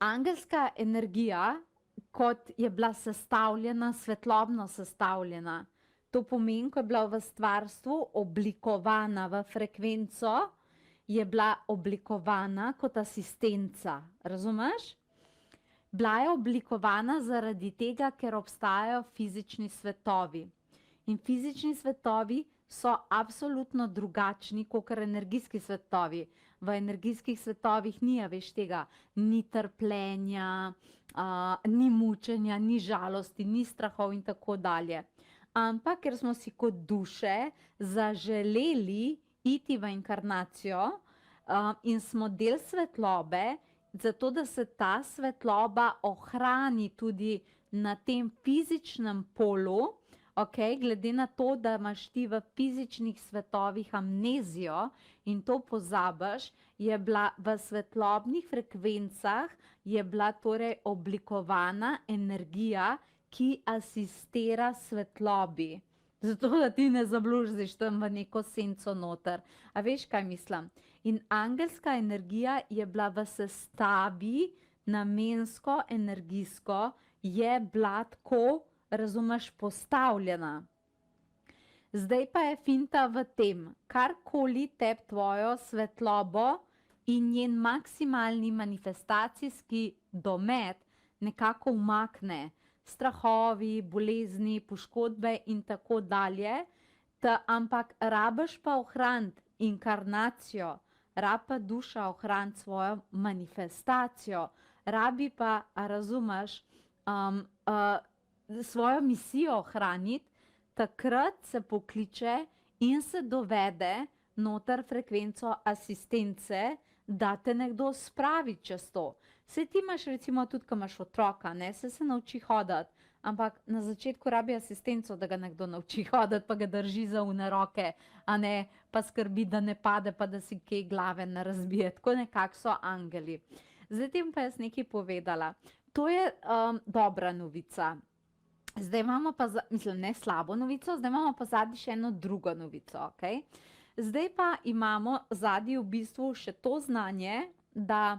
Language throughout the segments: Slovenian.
Angelska energija, kot je bila sestavljena, svetlobno sestavljena, to pomeni, ko je bila v stvarstvu oblikovana v frekvenco, je bila oblikovana kot asistenca. Razumeš? Bila je oblikovana zaradi tega, ker obstajajo fizični svetovi. In fizični svetovi so absolutno drugačni kot energijski svetovi. V energijskih svetovih ni, a veš tega, ni trpljenja, ni mučenja, ni žalosti, ni strahov in tako dalje. Ampak, ker smo si kot duše zaželeli iti v inkarnacijo in smo del svetlobe, zato da se ta svetloba ohrani tudi na tem fizičnem polu, okay, glede na to, da imaš ti v fizičnih svetovih amnezijo in to pozabiš, je bila v svetlobnih frekvencah, je bila torej oblikovana energija, ki asistira svetlobi. Zato, da ti ne zablužiš tam v neko senco noter. A veš, kaj mislim? In angelska energija je bila v sestavi namensko, energijsko, je bila tako, razumeš, postavljena. Zdaj pa je finta v tem, karkoli te tvojo svetlobo in njen maksimalni manifestacijski domet nekako umakne, strahovi, bolezni, poškodbe in tako dalje, ampak rabiš pa ohraniti inkarnacijo, rabi pa duša ohraniti svojo manifestacijo, rabi pa, razumeš, svojo misijo ohraniti, takrat se pokliče in se dovede noter frekvenco asistence, da te nekdo spravi čez to. Saj ti imaš recimo tudi, ko imaš otroka, ne, se nauči hoditi, ampak na začetku rabi asistenco, da ga nekdo nauči hoditi, pa ga drži za une roke, a ne, pa skrbi, da ne pade, pa da si kaj glave ne razbije. Tako nekako so angeli. Zdaj tem pa jaz nekaj povedala. To je dobra novica. Zdaj imamo pa, mislim, ne slabo novico, zdaj imamo pa zadnji še eno drugo novico, ok? Zdaj pa imamo zadnji v bistvu še to znanje, da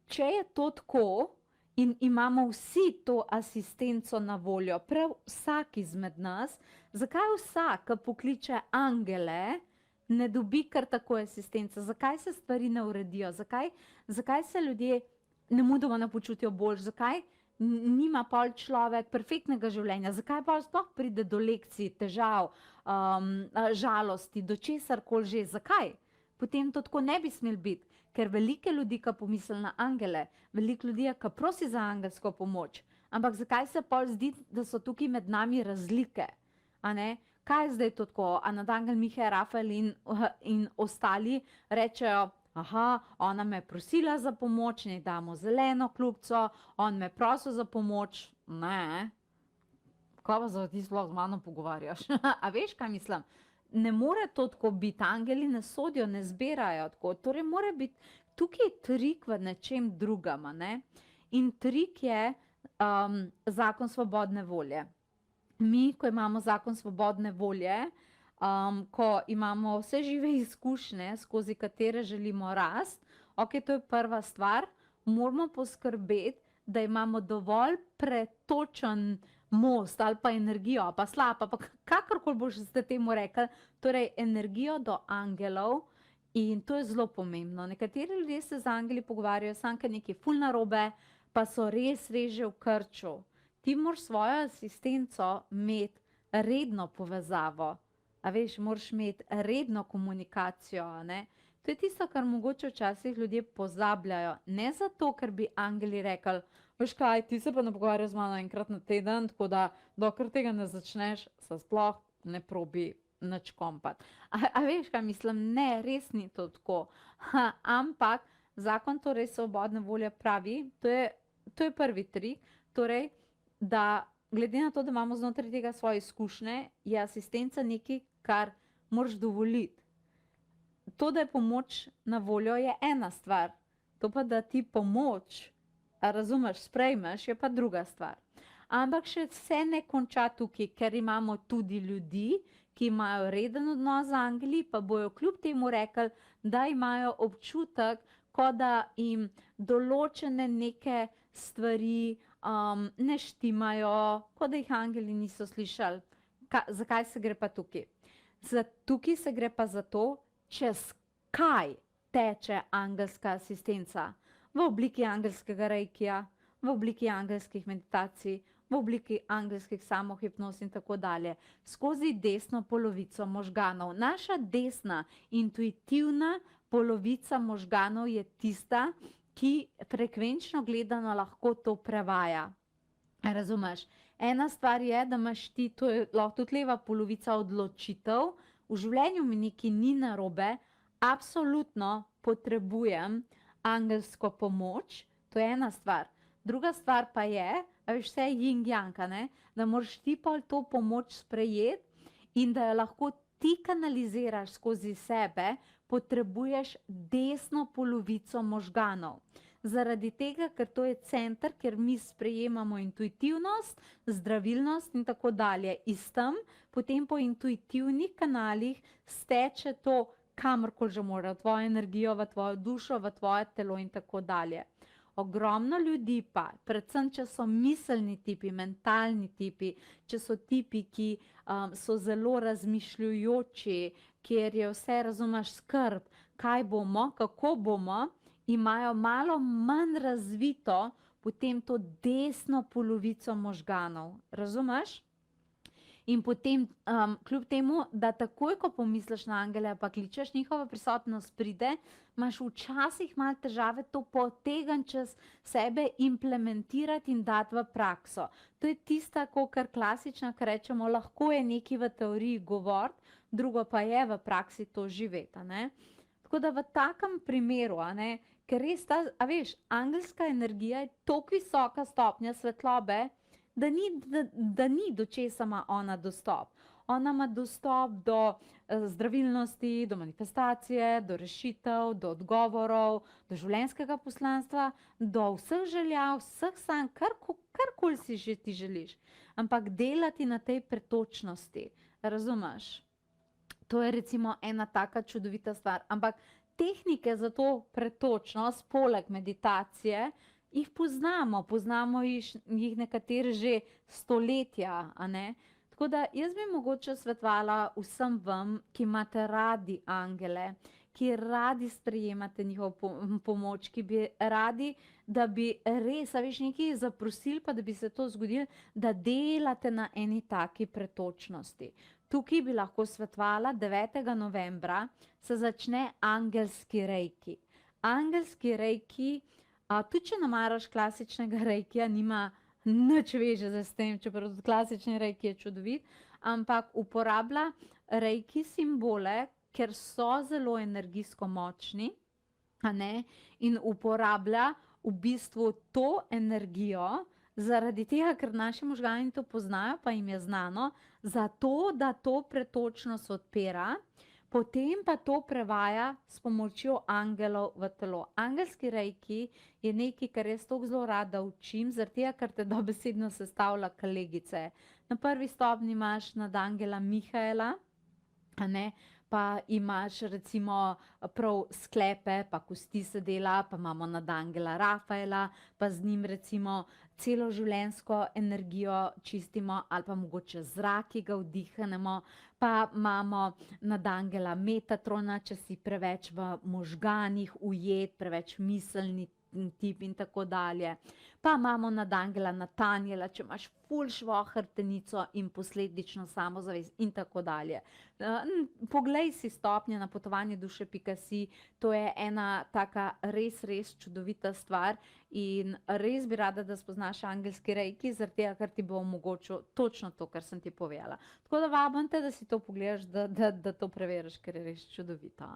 če je to tako in imamo vsi to asistenco na voljo, prav vsak izmed nas, zakaj vsak, ki pokliče angele, ne dobi kar tako asistence? Zakaj se stvari ne uredijo? Zakaj se ljudje nemudoma ne počutijo boljše? Zakaj nima pol človek perfektnega življenja? Zakaj pa sploh pride do lekcij, težav, žalosti, do česar koli že? Zakaj? Potem to tako ne bi smel biti, ker velike ljudi, ki pomisli na angele, veliko ljudi, ki prosi za angelsko pomoč, ampak zakaj se pol zdi, da so tukaj med nami razlike? A ne? Kaj je zdaj to tako? A nadangel Mihe, Rafael in ostali rečejo, aha, ona me je prosila za pomoč, ne damo zeleno kljubico, on me prosil za pomoč. Ne. Kaj pa za ti sploh z mano pogovarjaš? A veš, kaj mislim? Ne more to tako biti, angeli ne sodijo, ne zbirajo tako. Torej mora biti tukaj trik v nečem drugem, ne? In trik je zakon svobodne volje. Mi, ko imamo zakon svobodne volje, ko imamo vse žive izkušnje, skozi katere želimo rasti, ok, to je prva stvar, moramo poskrbeti, da imamo dovolj pretočen most ali pa energijo, pa slaba, pa kakorkoli boš ste temu rekli, torej energijo do angelov, in to je zelo pomembno. Nekateri ljudje se z angeli pogovarjajo, sanke nekaj ful narobe, pa so res že v krču. Ti moraš svojo asistenco imeti redno povezavo, a veš, moraš imeti redno komunikacijo, ne? To je tisto, kar mogoče včasih ljudje pozabljajo, ne zato, ker bi angeli rekli, veš kaj, ti se pa ne pogovarjaš z mano enkrat na teden, tako da dokler tega ne začneš, se sploh ne probi nič kompati. A veš kaj mislim, ne, res ni to tako. Ampak zakon torej svobodne volje pravi, to je prvi trik, torej, da glede na to, da imamo znotraj tega svoje izkušnje, je asistenca nekaj, kar moraš dovoliti. To, da je pomoč na voljo, je ena stvar. To pa, da ti pomoč, razumeš, sprejmeš, je pa druga stvar. Ampak še vse ne konča tukaj, ker imamo tudi ljudi, ki imajo reden odnos z angeli, pa bojo kljub temu rekli, da imajo občutek, kot da jim določene neke stvari ne štimajo, kot da jih angeli niso slišali. Zakaj se gre pa tukaj? Tukaj se gre pa zato, čez kaj teče angelska asistenca. V obliki angelskega reikija, v obliki angelskih meditacij, v obliki angelskih samohipnoz in tako dalje. Skozi desno polovico možganov. Naša desna intuitivna polovica možganov je tista, ki frekvenčno gledano lahko to prevaja. Razumeš? Ena stvar je, da imaš ti, to je lahko tudi leva polovica odločitev, v življenju mi nekaj ni narobe, absolutno potrebujem angelsko pomoč, to je ena stvar. Druga stvar pa je, a veš, vse yin-yang, ne, da moraš ti pol to pomoč sprejeti in da jo lahko ti kanaliziraš skozi sebe, potrebuješ desno polovico možganov. Zaradi tega, ker to je center, kjer mi sprejemamo intuitivnost, zdravilnost in tako dalje. Iz tam potem po intuitivnih kanalih steče to, kamorkoli že mora, v tvojo energijo, v tvojo dušo, v tvoje telo in tako dalje. Ogromno ljudi pa, predvsem če so miselni tipi, mentalni tipi, če so tipi, ki so zelo razmišljujoči, kjer je vse, razumeš, skrb, kaj bomo, kako bomo, imajo malo manj razvito potem to desno polovico možganov. Razumeš? In potem, kljub temu, da takoj, ko pomisliš na angele, pa kličeš, njihova prisotnost pride, imaš včasih malo težave to potegniti čez sebe, implementirati in dati v prakso. To je tista, kar klasična, kar rečemo, lahko je nekaj v teoriji govoriti, drugo pa je v praksi to živeti. Tako da v takem primeru, ker res ta, a veš, angelska energija je toliko visoka stopnja svetlobe, da ni do česa ima ona dostop. Ona ima dostop do zdravilnosti, do manifestacije, do rešitev, do odgovorov, do življenjskega poslanstva, do vseh želja, vseh sanj, karkoli si že ti želiš. Ampak delati na tej pretočnosti, razumeš? To je recimo ena taka čudovita stvar. Ampak tehnike za to pretočnost, poleg meditacije, jih poznamo jih nekateri že stoletja, a ne? Tako da jaz bi mogoče svetovala vsem vam, ki imate radi angele, ki radi sprejemate njihovo pomoč, ki bi radi, da bi res, a veš, nekaj zaprosili, pa da bi se to zgodilo, da delate na eni taki pretočnosti. Tukaj bi lahko svetovala, 9. novembra se začne angelski reiki. Angelski reiki, tudi če ne maraš klasičnega reikija, nima nič veže s tem, čeprav tudi klasični reiki je čudovit, ampak uporablja reiki simbole, ker so zelo energijsko močni, in uporablja v bistvu to energijo, zaradi tega, ker naši možgani to poznajo, pa jim je znano, zato, da to pretočnost odpira, potem pa to prevaja s pomočjo angelov v telo. Angelski reiki je nekaj, kar jaz toliko zelo rada učim, zaradi tega, ker te dobesedno sestavlja kolegice. Na prvi stopnji imaš nad angela Mihaela, pa imaš recimo prav sklepe, pa kosti se dela, pa imamo nad angela Rafaela, pa z njim recimo celo življenjsko energijo čistimo, ali pa mogoče zrak, ki ga vdihnemo, pa imamo nad angela Metatrona, če si preveč v možganih ujet, preveč miselni tip in tako dalje. Pa imamo nad angela Natanjela, če imaš ful hrbtenico in posledično samozavest in tako dalje. Poglej si stopnje na potovanje duše.si, to je ena taka res čudovita stvar in res bi rada, da spoznaš angelski reiki, zaradi tega, ker ti bo omogočil točno to, kar sem ti povedala. Tako da vabim te, da si to pogledaš, da to preveriš, ker je res čudovito,